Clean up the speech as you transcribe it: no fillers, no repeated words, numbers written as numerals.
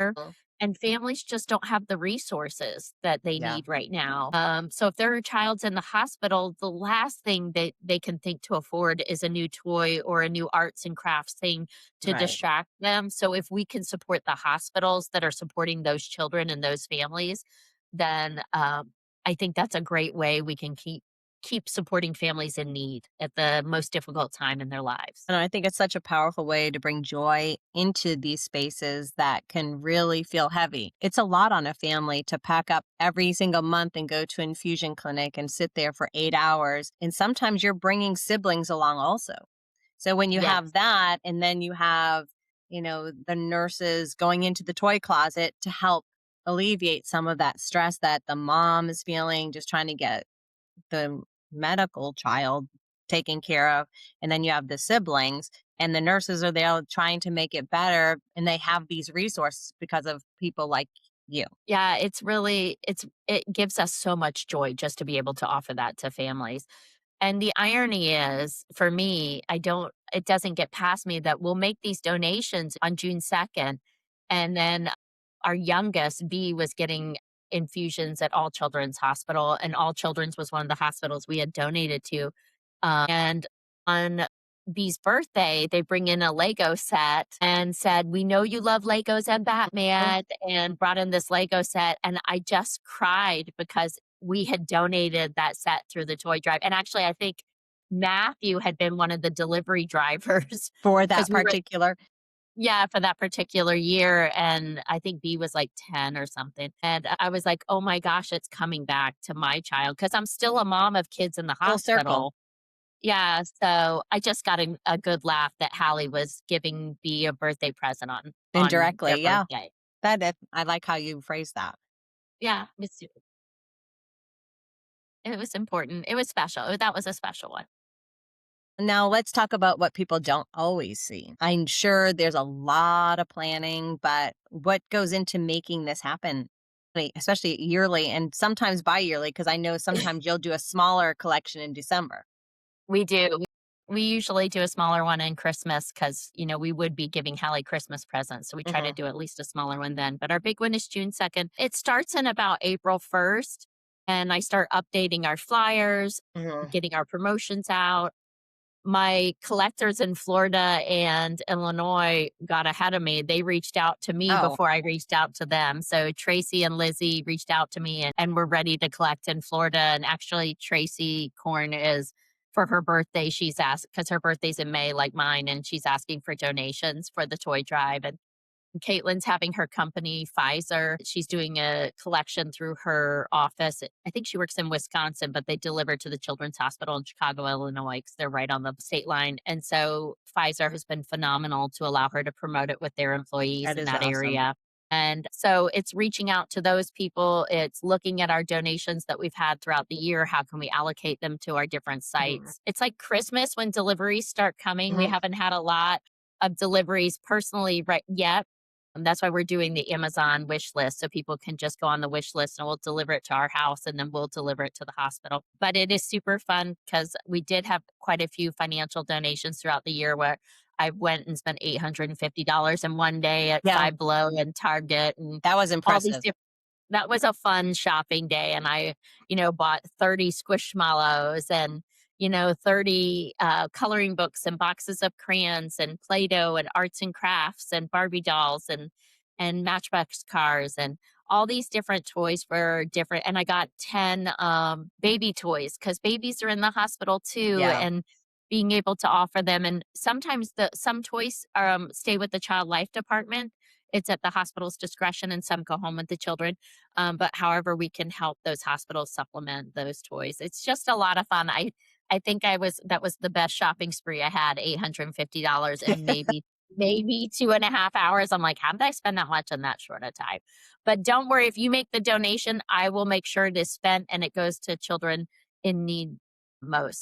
Mm. and families just don't have the resources that they Yeah, need right now. So if their child's in the hospital, the last thing that they can think to afford is a new toy or a new arts and crafts thing to right. distract them. So if we can support the hospitals that are supporting those children and those families, then I think that's a great way we can keep supporting families in need at the most difficult time in their lives. And I think it's such a powerful way to bring joy into these spaces that can really feel heavy. It's a lot on a family to pack up every single month and go to infusion clinic and sit there for 8 hours. And sometimes you're bringing siblings along also. So when you Yes. have that, and then you have, the nurses going into the toy closet to help alleviate some of that stress that the mom is feeling, just trying to get the medical child taken care of, and then you have the siblings, and the nurses are there trying to make it better, and they have these resources because of people like you. Yeah, it gives us so much joy just to be able to offer that to families. And the irony is, for me, it doesn't get past me that we'll make these donations on June 2nd, and then our youngest, B, was getting infusions at All Children's Hospital, and All Children's was one of the hospitals we had donated to. And on B's birthday, they bring in a Lego set and said, "We know you love Legos and Mhm. Batman," and brought in this Lego set. And I just cried because we had donated that set through the toy drive. And actually, I think Matthew had been one of the delivery drivers For because that we were, particular. yeah, for that particular year. And I think B was like 10 or something. And I was like, oh my gosh, it's coming back to my child because I'm still a mom of kids in the Full circle. hospital. Yeah, so I just got a good laugh that Hallie was giving B a birthday present on their Indirectly, yeah. birthday. I like how you phrase that. Yeah, it was important. It was special. That was a special one. Now let's talk about what people don't always see. I'm sure there's a lot of planning, but what goes into making this happen? Especially yearly and sometimes bi-yearly, because I know sometimes you'll do a smaller collection in December. We do. We usually do a smaller one in Christmas because, we would be giving Hallie Christmas presents, so we try to Mhm, do at least a smaller one then, but our big one is June 2nd. It starts in about April 1st, and I start updating our flyers, mhm. getting our promotions out. My collectors in Florida and Illinois got ahead of me. They reached out to me Oh, before I reached out to them. So Tracy and Lizzie reached out to me and were ready to collect in Florida. And actually, Tracy Korn is for her birthday. She's asked because her birthday's in May, like mine, and she's asking for donations for the toy drive. And Caitlin's having her company, Pfizer. She's doing a collection through her office. I think she works in Wisconsin, but they deliver to the Children's Hospital in Chicago, Illinois, because they're right on the state line. And so Pfizer has been phenomenal to allow her to promote it with their employees that in is that awesome. area. And so it's reaching out to those people. It's looking at our donations that we've had throughout the year. How can we allocate them to our different Mhm, sites? It's like Christmas when deliveries start coming. We mhm. haven't had a lot of deliveries personally right yet, that's why we're doing the Amazon wish list so people can just go on the wish list and we'll deliver it to our house and then we'll deliver it to the hospital. But it is super fun because we did have quite a few financial donations throughout the year where I went and spent $850 in one day at Yeah, Five Below and Target and that was all these impressive. different. That was a fun shopping day, and I, bought 30 Squishmallows and, 30, coloring books and boxes of crayons and Play-Doh and arts and crafts and Barbie dolls and Matchbox cars and all these different toys for different, and I got 10, baby toys because babies are in the hospital too, Yeah, and being able to offer them, and sometimes some toys, stay with the child life department. It's at the hospital's discretion, and some go home with the children. But however we can help those hospitals supplement those toys. It's just a lot of fun. I think that was the best shopping spree I had, $850 and maybe 2.5 hours. I'm like, how did I spend that much in that short a time? But don't worry, if you make the donation, I will make sure it is spent and it goes to children in need most.